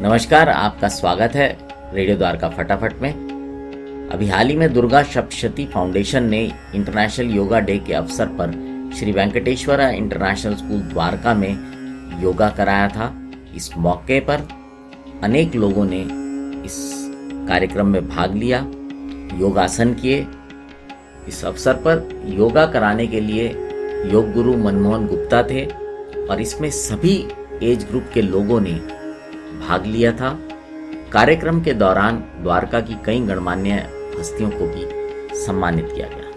नमस्कार, आपका स्वागत है रेडियो द्वारका फटाफट में। अभी हाल ही में दुर्गा सप्तशती फाउंडेशन ने इंटरनेशनल योगा डे के अवसर पर श्री वेंकटेश्वरा इंटरनेशनल स्कूल द्वारका में योगा कराया था। इस मौके पर अनेक लोगों ने इस कार्यक्रम में भाग लिया, योगासन किए। इस अवसर पर योगा कराने के लिए योग गुरु मनमोहन गुप्ता थे और इसमें सभी एज ग्रुप के लोगों ने भाग लिया था। कार्यक्रम के दौरान द्वारका की कई गणमान्य हस्तियों को भी सम्मानित किया गया।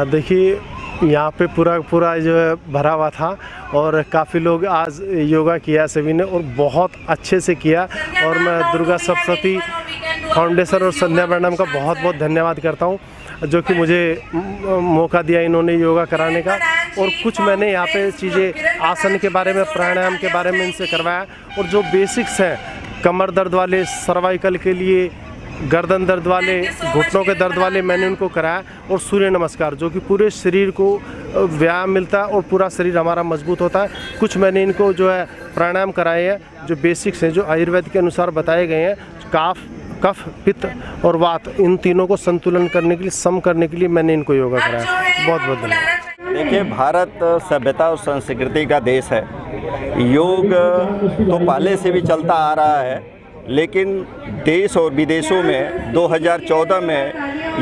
देखिए, यहाँ पे पूरा जो है भरा हुआ था और काफ़ी लोग आज योगा किया सभी ने और बहुत अच्छे से किया। और मैं दुर्गा सप्तशती फाउंडेशन और संध्या मैडम का बहुत बहुत धन्यवाद करता हूँ जो कि मुझे मौका दिया इन्होंने योगा कराने का। और कुछ मैंने यहाँ पे चीज़ें आसन के बारे में, प्राणायाम के बारे में इनसे करवाया और जो बेसिक्स हैं कमर दर्द वाले, सर्वाइकल के लिए, गर्दन दर्द वाले, घुटनों के दर्द वाले मैंने उनको कराया। और सूर्य नमस्कार जो कि पूरे शरीर को व्यायाम मिलता है और पूरा शरीर हमारा मजबूत होता है। कुछ मैंने इनको जो है प्राणायाम कराए हैं जो बेसिक्स हैं, जो आयुर्वेद के अनुसार बताए गए हैं। कफ, पित्त और वात, इन तीनों को संतुलन करने के लिए, सम करने के लिए मैंने इनको योगा कराया। बहुत बहुत धन्यवाद। देखिए, भारत सभ्यता और संस्कृति का देश है। योग तो पहले से भी चलता आ रहा है, लेकिन देश और विदेशों में 2014 में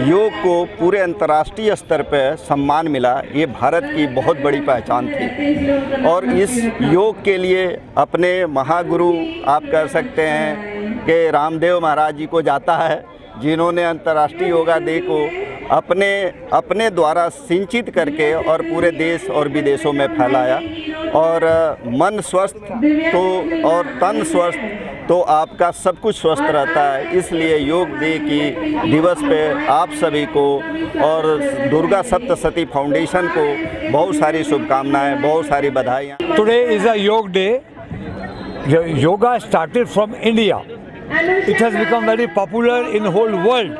योग को पूरे अंतर्राष्ट्रीय स्तर पर सम्मान मिला। ये भारत की बहुत बड़ी पहचान थी और इस योग के लिए अपने महागुरु आप कह सकते हैं कि रामदेव महाराज जी को जाता है, जिन्होंने अंतर्राष्ट्रीय योगा डे को अपने द्वारा सिंचित करके और पूरे देश और विदेशों में फैलाया। और मन स्वस्थ तो और तन स्वस्थ तो आपका सब कुछ स्वस्थ रहता है। इसलिए योग डे की दिवस पे आप सभी को और दुर्गा सप्तशती फाउंडेशन को बहुत सारी शुभकामनाएं, बहुत सारी बधाइयाँ। Today is a Yoga Day. Yoga started from India. It has become very popular in the whole world.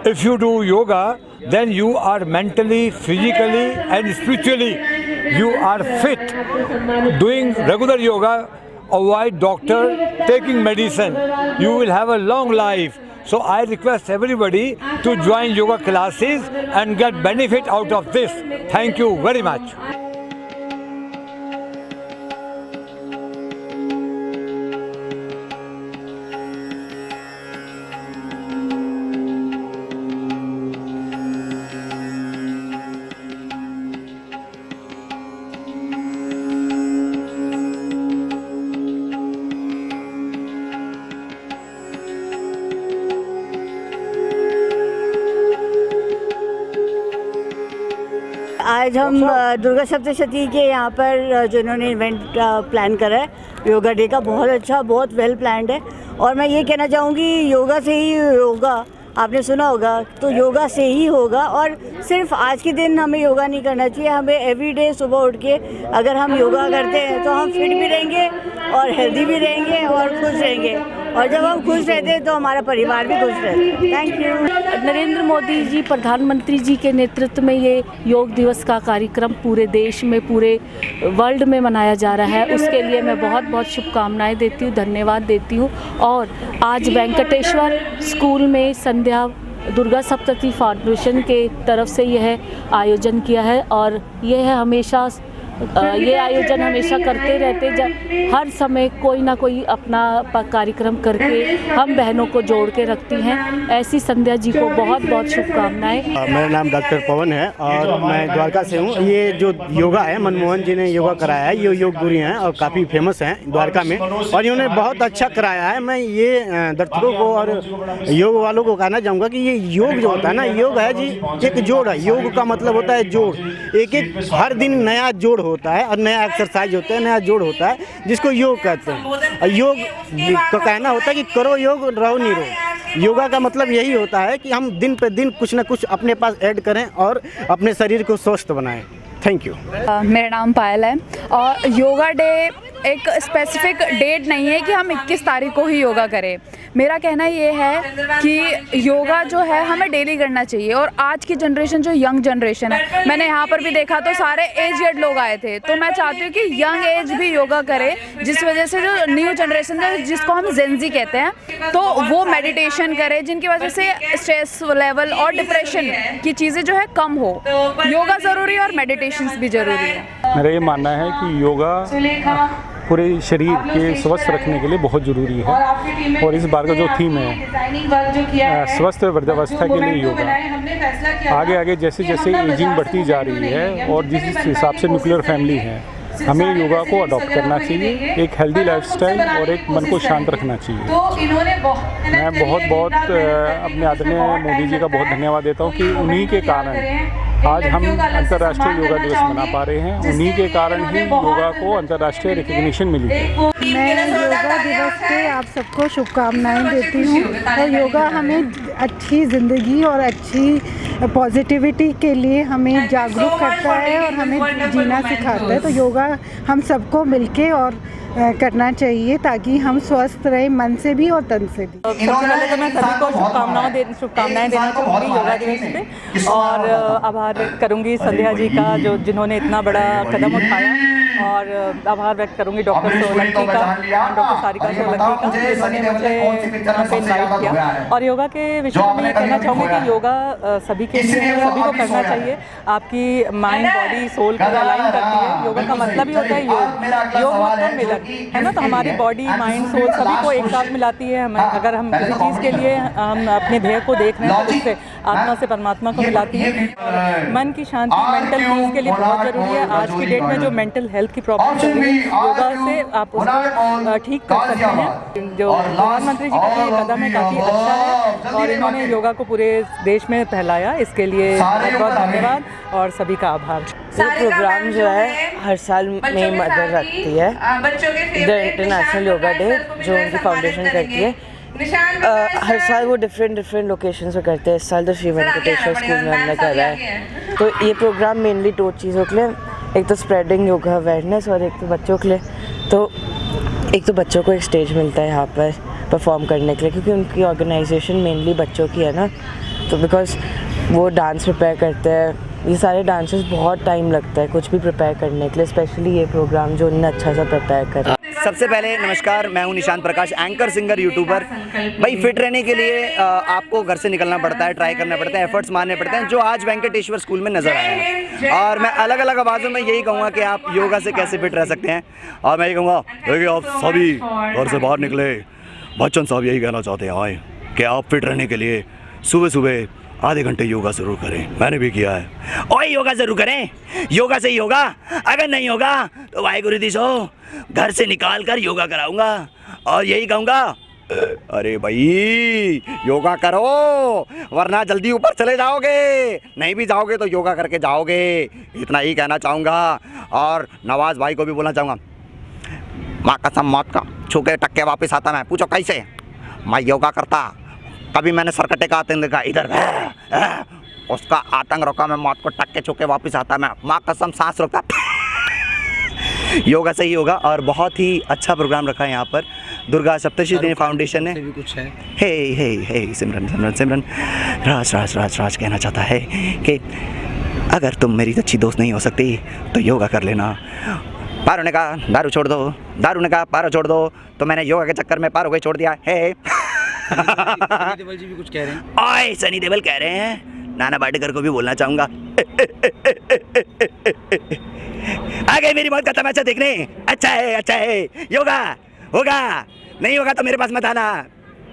If you do yoga, then you are mentally, physically and spiritually, you are fit. Doing regular yoga, avoid doctor, taking medicine, you will have a long life. So I request everybody to join yoga classes and get benefit out of this. Thank you very much. आज हम दुर्गा सप्तशती के यहाँ पर जो इन्होंने event plan करा है yoga day का, बहुत अच्छा, बहुत वेल प्लान्ड है। और मैं ये कहना चाहूँगी योगा से ही होगा, आपने सुना होगा, तो योगा से ही होगा। और सिर्फ आज के दिन हमें योगा नहीं करना चाहिए, हमें एवरीडे सुबह उठ के अगर हम योगा करते हैं तो हम फिट भी रहेंगे और हेल्दी भी रहेंगे और खुश रहेंगे। और जब हम खुश रहते हैं तो हमारा परिवार भी खुश रहता है। Thank you. नरेंद्र मोदी जी, प्रधानमंत्री जी के नेतृत्व में ये योग दिवस का कार्यक्रम पूरे देश में, पूरे वर्ल्ड में मनाया जा रहा है। उसके लिए मैं बहुत बहुत शुभकामनाएं देती हूँ, धन्यवाद देती हूँ। और आज वेंकटेश्वर स्कूल में संध्या दुर्गा सप्तशती फाउंडेशन के तरफ से यह आयोजन किया है और यह हमेशा ये आयोजन हमेशा करते रहते, जब हर समय कोई ना कोई अपना कार्यक्रम करके हम बहनों को जोड़ के रखती हैं। ऐसी संध्या जी को बहुत बहुत शुभकामनाएं। मेरा नाम डॉक्टर पवन है और मैं द्वारका से हूँ। ये जो योगा है, मनमोहन जी ने योगा कराया है, ये योग गुरु हैं और काफ़ी फेमस हैं द्वारका में और इन्होंने बहुत अच्छा कराया है। मैं ये दर्शकों को और योग वालों को कहना चाहूँगा कि ये योग जो होता है ना, योग है जी एक जोड़ है। योग का मतलब होता है जोड़, एक हर दिन नया जोड़ होता है और नया एक्सरसाइज होता है, नया जोड़ होता है, जिसको योग कहते हैं। और योग का कहना होता है कि करो योग, रहो निरोग। योगा का मतलब यही होता है कि हम दिन पे दिन कुछ ना कुछ अपने पास ऐड करें और अपने शरीर को स्वस्थ बनाएं। Thank you. मेरा नाम पायल है और योगा डे एक स्पेसिफिक डेट नहीं है कि हम 21 तारीख को ही योगा करें। मेरा कहना ये है कि योगा जो है हमें डेली करना चाहिए। और आज की जनरेशन जो यंग जनरेशन है, मैंने यहाँ पर भी देखा तो सारे एजेड लोग आए थे, तो मैं चाहती हूँ कि यंग एज भी योगा करे, जिस वजह से जो न्यू जनरेशन है जिसको हम जेनजी कहते हैं, तो वो मेडिटेशन करे, जिनकी वजह से स्ट्रेस लेवल और डिप्रेशन की चीज़ें जो है कम हो। योगा ज़रूरी है और मेडिटेशन भी ज़रूरी है। मेरा ये मानना है कि योगा पूरे शरीर के स्वस्थ रखने के लिए बहुत ज़रूरी है। और इस बार का जो थीम है स्वस्थ वृद्धावस्था के लिए योगा, आगे आगे जैसे जैसे एजिंग बढ़ती जा रही है और जिस हिसाब से न्यूक्लियर फैमिली है, हमें योगा को अडॉप्ट करना चाहिए, एक हेल्दी लाइफस्टाइल और एक मन को शांत रखना चाहिए। मैं बहुत अपने आदरणीय मोदी जी का बहुत धन्यवाद देता हूँ कि उन्हीं के कारण आज हम अंतर्राष्ट्रीय योगा दिवस मना पा रहे हैं। उन्हीं के कारण ही योगा को अंतर्राष्ट्रीय रिकग्निशन मिली है। मैं योगा दिवस पे आप सबको शुभकामनाएं देती हूँ। और योगा हमें अच्छी ज़िंदगी और अच्छी पॉजिटिविटी के लिए हमें जागरूक करता है और हमें जीना सिखाता है। तो योगा हम सबको मिलके और करना चाहिए ताकि हम स्वस्थ रहें, मन से भी और तन से भी। सबसे पहले तो मैं सभी को शुभकामनाएं देना चाहूँगी योगा दिवस पे, और आभार करूँगी संध्या जी का जिन्होंने इतना बड़ा कदम उठाया, और आभार व्यक्त करूँगी डॉक्टर सोलंकी का, डॉक्टर सारिका सोलंकी का, जिन्होंने मुझे यहाँ पे इन्वाइट किया। और योगा के विषय में ये कहना चाहूँगी कि योगा सभी के लिए है, सभी को करना चाहिए। आपकी माइंड बॉडी सोल को अलाइन करती है। योगा का मतलब ही होता है योग मतलब मिलन, है ना। तो हमारी बॉडी माइंड सोल सभी को एक साथ मिलाती है। हमें अगर हम किसी चीज़ के लिए हम अपने ध्येय को देख रहे हैं तो उससे आत्मा से परमात्मा को मिलाती है। मन की शांति, मेंटल पीस के लिए बहुत ज़रूरी है। आज की डेट में जो मेंटल हेल्थ की प्रॉब्लम चल रही है, योगा से आप उसको ठीक कर सकते हैं। जो प्रधानमंत्री जी का ये कदम है काफ़ी अच्छा है, और इन्होंने योगा को पूरे देश में फैलाया, इसके लिए बहुत बहुत धन्यवाद और सभी का आभार। ये प्रोग्राम जो है हर साल में मदद रखती है, द इंटरनेशनल योगा डे जो उनकी फाउंडेशन करती है। हर साल वो डिफरेंट लोकेशंस पे करते हैं। इस साल तो श्री वेंकटेश्वर स्कूल में हमने करा है। तो ये प्रोग्राम मेनली 2 चीज़ों के लिए, एक तो स्प्रेडिंग योगा अवेयरनेस और एक तो बच्चों के लिए। तो एक तो बच्चों को एक स्टेज मिलता है यहाँ पर परफॉर्म करने के लिए, क्योंकि उनकी ऑर्गेनाइजेशन मेनली बच्चों की है ना। तो बिकॉज वो डांस प्रिपेयर करते हैं, ये सारे डांसेस बहुत टाइम लगता है कुछ भी प्रिपेयर करने के लिए, स्पेशली ये प्रोग्राम जो उन्होंने अच्छा सा प्रिपेयर करा। सबसे पहले नमस्कार, मैं हूं निशांत प्रकाश, एंकर, सिंगर, यूट्यूबर। भाई फिट रहने के लिए आपको घर से निकलना पड़ता है, ट्राई करना पड़ता है, एफर्ट्स मारने पड़ते हैं, जो आज वेंकटेश्वर स्कूल में नज़र आया है। और मैं अलग अलग आवाज़ों में यही कहूँगा कि आप योगा से कैसे फिट रह सकते हैं। और मैं ये कहूँगा देखिए, आप सभी घर से बाहर निकले, बच्चन साहब यही कहना चाहते हैं कि आप फिट रहने के लिए सुबह सुबह आधे घंटे योगा ज़रूर करें। मैंने भी किया है। और योगा ज़रूर करें, योगा से ही होगा। अगर नहीं होगा तो वाहिगुरु दिशो घर से निकाल कर योगा कराऊंगा। और यही कहूँगा, अरे भाई योगा करो, वरना जल्दी ऊपर चले जाओगे। नहीं भी जाओगे तो योगा करके जाओगे। इतना ही कहना चाहूँगा। और नवाज़ भाई को भी बोलना चाहूँगा, माँ कसम मौत का छू के टक्के वापस आता। मैं पूछो कैसे? मैं योगा करता, कभी मैंने सरकटे का आतंक देखा, इधर उसका आतंक रोका, मैं मौत को टक्के छू के वापस आता। मैं माँ कसम सांस रोकता। योगा से ही होगा। और बहुत ही अच्छा प्रोग्राम रखा है यहाँ पर दुर्गा सप्तशती फाउंडेशन ने। भी कुछ है। हे सिमरन राज कहना चाहता है कि अगर तुम मेरी अच्छी दोस्त नहीं हो सकती तो योगा कर लेना। पारो ने कहा दारू छोड़ दो, दारू ने कहा पारो छोड़ दो, तो मैंने योगा के चक्कर में पारो को छोड़ दिया है। सनी देओल जी भी कुछ कह रहे हैं। ओए सनी देओल कह रहे हैं, नाना पाटेकर को भी बोलना चाहूँगा, आ गए मेरी मौत का तमाशा देखने। अच्छा है, योगा होगा, नहीं होगा तो मेरे पास मत आना।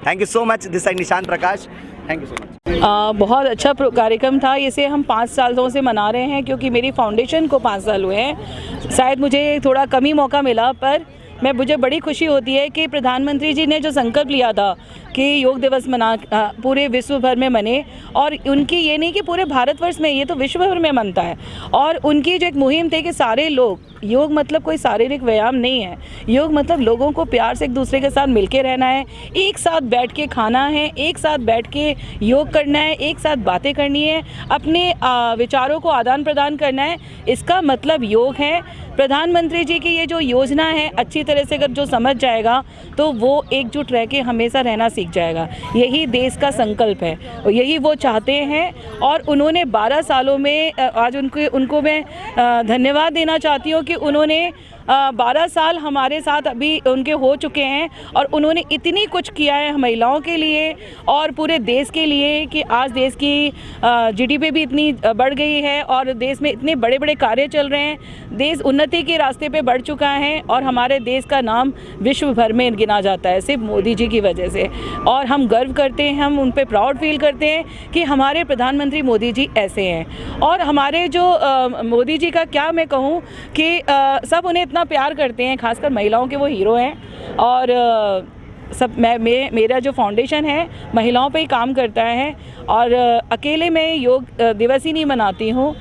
Thank you so much. This side Nishant Prakash, thank you so much. बहुत अच्छा कार्यक्रम था। इसे हम 5 सालों से मना रहे हैं, क्योंकि मेरी फाउंडेशन को 5 साल हुए हैं। शायद मुझे थोड़ा कम ही मौका मिला, पर मुझे बड़ी खुशी होती है कि प्रधानमंत्री जी ने जो संकल्प लिया था कि योग दिवस पूरे विश्व भर में मने, और उनकी ये नहीं कि पूरे भारतवर्ष में, ये तो विश्व भर में मनता है। और उनकी जो एक मुहिम थी कि सारे लोग, योग मतलब कोई शारीरिक व्यायाम नहीं है, योग मतलब लोगों को प्यार से एक दूसरे के साथ मिलके रहना है, एक साथ बैठ के खाना है, एक साथ बैठ के योग करना है, एक साथ बातें करनी है, अपने विचारों को आदान प्रदान करना है। इसका मतलब योग है। प्रधानमंत्री जी की ये जो योजना है अच्छी तरह से अगर जो समझ जाएगा तो वो एकजुट रह के हमेशा रहना सीख जाएगा। यही देश का संकल्प है और यही वो चाहते हैं। और उन्होंने 12 सालों में आज उनको मैं धन्यवाद देना चाहती हूँ कि उन्होंने 12 साल हमारे साथ अभी उनके हो चुके हैं और उन्होंने इतनी कुछ किया है महिलाओं के लिए और पूरे देश के लिए कि आज देश की जीडीपी भी इतनी बढ़ गई है और देश में इतने बड़े बड़े कार्य चल रहे हैं। देश उन्नति के रास्ते पे बढ़ चुका है और हमारे देश का नाम विश्व भर में गिना जाता है सिर्फ मोदी जी की वजह से। और हम गर्व करते हैं, हम उन पर प्राउड फील करते हैं कि हमारे प्रधानमंत्री मोदी जी ऐसे हैं। और हमारे जो मोदी जी का क्या मैं कहूँ कि सब उन्हें इतना प्यार करते हैं, खासकर महिलाओं के वो हीरो हैं। और सब मेरा जो फाउंडेशन है महिलाओं पे ही काम करता है और अकेले मैं योग दिवस ही नहीं मनाती हूँ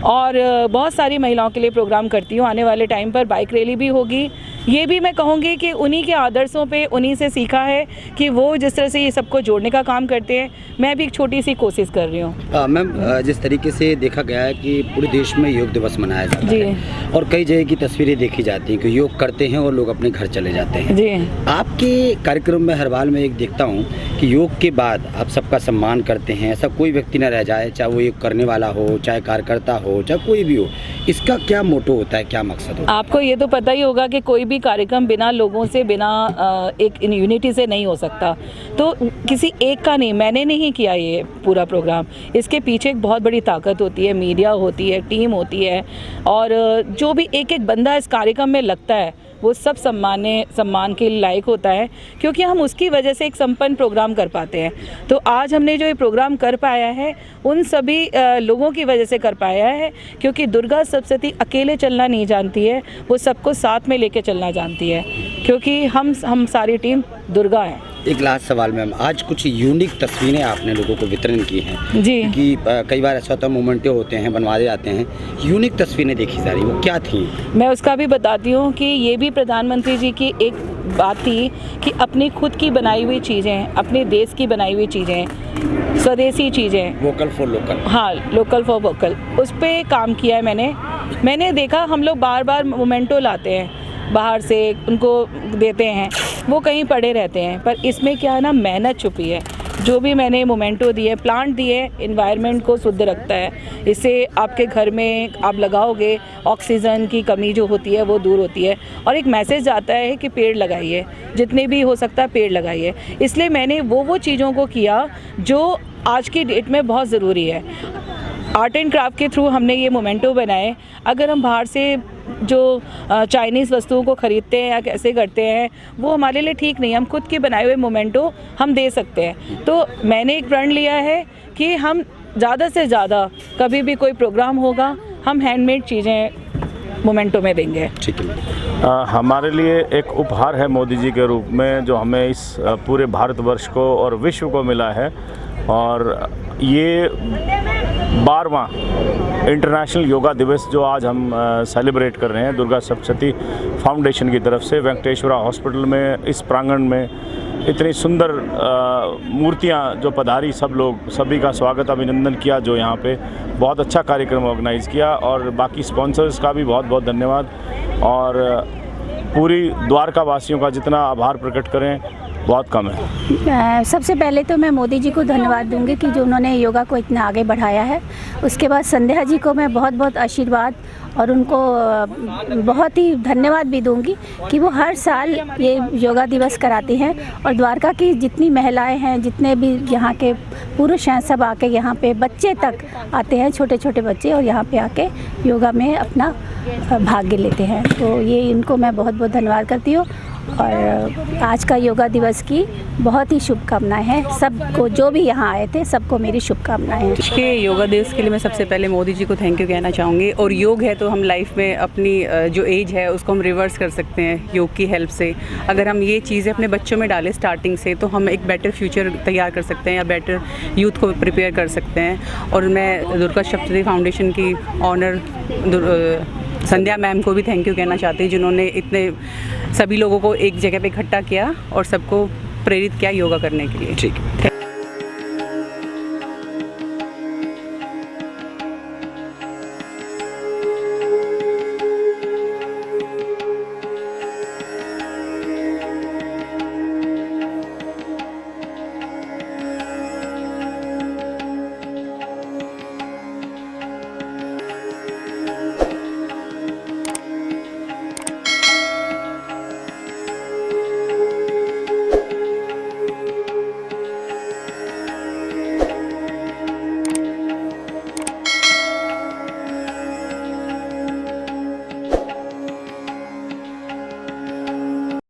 और बहुत सारी महिलाओं के लिए प्रोग्राम करती हूँ। आने वाले टाइम पर बाइक रैली भी होगी। ये भी मैं कहूँगी कि उन्हीं के आदर्शों पे उन्हीं से सीखा है कि वो जिस तरह से ये सबको जोड़ने का काम करते हैं, मैं भी एक छोटी सी कोशिश कर रही हूँ। मैम, जिस तरीके से देखा गया है कि पूरे देश में योग दिवस मनाया जाता है और कई जगह की तस्वीरें देखी जाती हैं कि योग करते हैं और लोग अपने घर चले जाते हैं जी। आपके कार्यक्रम में हर बार मैं एक देखता हूँ कि योग के बाद आप सबका सम्मान करते हैं, ऐसा कोई व्यक्ति न रह जाए, चाहे वो योग करने वाला हो, चाहे कार्यकर्ता हो, चाहे कोई भी हो। इसका क्या मोटो होता है, क्या मकसद होता है? आपको ये तो पता ही होगा कि कोई भी कार्यक्रम बिना लोगों से, बिना एक यूनिटी से नहीं हो सकता। तो किसी एक का नहीं, मैंने नहीं किया ये पूरा प्रोग्राम। इसके पीछे एक बहुत बड़ी ताकत होती है, मीडिया होती है, टीम होती है और जो भी एक एक बंदा इस कार्यक्रम में लगता है वो सब सम्मान के लायक होता है क्योंकि हम उसकी वजह से एक संपन्न प्रोग्राम कर पाते हैं। तो आज हमने जो ये प्रोग्राम कर पाया है उन सभी लोगों की वजह से कर पाया है क्योंकि दुर्गा सप्तशती अकेले चलना नहीं जानती है, वो सबको साथ में लेके चलना जानती है क्योंकि हम सारी टीम दुर्गा है। एक लास्ट सवाल मैम, आज कुछ यूनिक तस्वीरें आपने लोगों को वितरण की हैं जी कि कई बार ऐसा होता है मोमेंटो होते हैं, बनवाए जाते हैं, यूनिक तस्वीरें देखी जा रही, वो क्या थी? मैं उसका भी बताती हूँ कि ये भी प्रधानमंत्री जी की एक बात थी कि अपनी खुद की बनाई हुई चीज़ें, अपने देश की बनाई हुई चीज़ें, स्वदेशी चीज़ें, वोकल फॉर लोकल। हाँ, लोकल फॉर वोकल, उस पर काम किया है मैंने देखा हम लोग बार बार मोमेंटो लाते हैं बाहर से, उनको देते हैं, वो कहीं पड़े रहते हैं, पर इसमें क्या है ना, मेहनत छुपी है। जो भी मैंने मोमेंटो दिए, प्लांट दिए, एनवायरनमेंट को शुद्ध रखता है। इससे आपके घर में आप लगाओगे, ऑक्सीजन की कमी जो होती है वो दूर होती है और एक मैसेज आता है कि पेड़ लगाइए, जितने भी हो सकता है पेड़ लगाइए। इसलिए मैंने वो चीज़ों को किया जो आज की डेट में बहुत ज़रूरी है। आर्ट एंड क्राफ्ट के थ्रू हमने ये मोमेंटो बनाए। अगर हम बाहर से जो चाइनीज़ वस्तुओं को ख़रीदते हैं या कैसे करते हैं वो हमारे लिए ठीक नहीं है। हम खुद के बनाए हुए मोमेंटो हम दे सकते हैं। तो मैंने एक प्रण लिया है कि हम ज़्यादा से ज़्यादा कभी भी कोई प्रोग्राम होगा हम हैंडमेड चीज़ें मोमेंटो में देंगे। ठीक है। हमारे लिए एक उपहार है मोदी जी के रूप में जो हमें इस पूरे भारतवर्ष को और विश्व को मिला है और ये 12वां इंटरनेशनल योगा दिवस जो आज हम सेलिब्रेट कर रहे हैं दुर्गा सप्तशती फाउंडेशन की तरफ से वेंकटेश्वरा हॉस्पिटल में, इस प्रांगण में इतनी सुंदर मूर्तियां जो पधारी, सब लोग, सभी का स्वागत, अभिनंदन किया जो यहाँ पे बहुत अच्छा कार्यक्रम ऑर्गेनाइज़ किया और बाकी स्पॉन्सर्स का भी बहुत बहुत धन्यवाद और पूरी द्वारका वासियों का जितना आभार प्रकट करें बहुत कम है। सबसे पहले तो मैं मोदी जी को धन्यवाद दूंगी कि जो उन्होंने योगा को इतना आगे बढ़ाया है। उसके बाद संध्या जी को मैं बहुत बहुत आशीर्वाद और उनको बहुत ही धन्यवाद भी दूंगी कि वो हर साल ये योगा दिवस कराती हैं और द्वारका की जितनी महिलाएं हैं, जितने भी यहाँ के पुरुष हैं, सब आके यहाँ पे, बच्चे तक आते हैं, छोटे छोटे बच्चे, और यहाँ पे आके योगा में अपना भाग लेते हैं। तो ये इनको मैं बहुत बहुत धन्यवाद करती हूँ और आज का योगा दिवस की बहुत ही शुभकामनाएं हैं सबको, जो भी यहाँ आए थे सबको मेरी शुभकामनाएं हैं। आज के योगा दिवस के लिए मैं सबसे पहले मोदी जी को थैंक यू कहना चाहूँगी। और योग है तो हम लाइफ में अपनी जो एज है उसको हम रिवर्स कर सकते हैं योग की हेल्प से। अगर हम ये चीज़ें अपने बच्चों में डालें स्टार्टिंग से तो हम एक बेटर फ्यूचर तैयार कर सकते हैं या बेटर यूथ को प्रिपेयर कर सकते हैं। और मैं दुर्गा सप्तशती फाउंडेशन की ऑनर संध्या मैम को भी थैंक यू कहना चाहती हूँ जिन्होंने इतने सभी लोगों को एक जगह पे इकट्ठा किया और सबको प्रेरित किया योगा करने के लिए। ठीक।